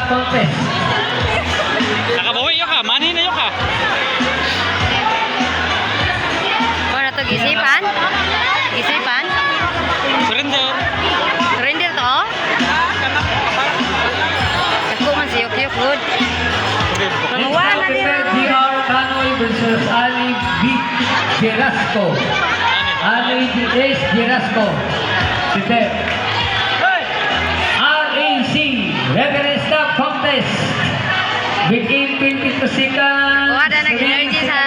contest. Nakabawi yun ka, money na yun ka. Ano to, gisipan? Gisipan? Surrender. Surrender to? Ako man si Yukyuk, good. Manguwa na niya. DR Canoy versus Ali B. Gerasco. Ali B.S. Gerasco. Prepare. RAC Reverend Staff Contest. Within 22 seconds. Wala na energy sa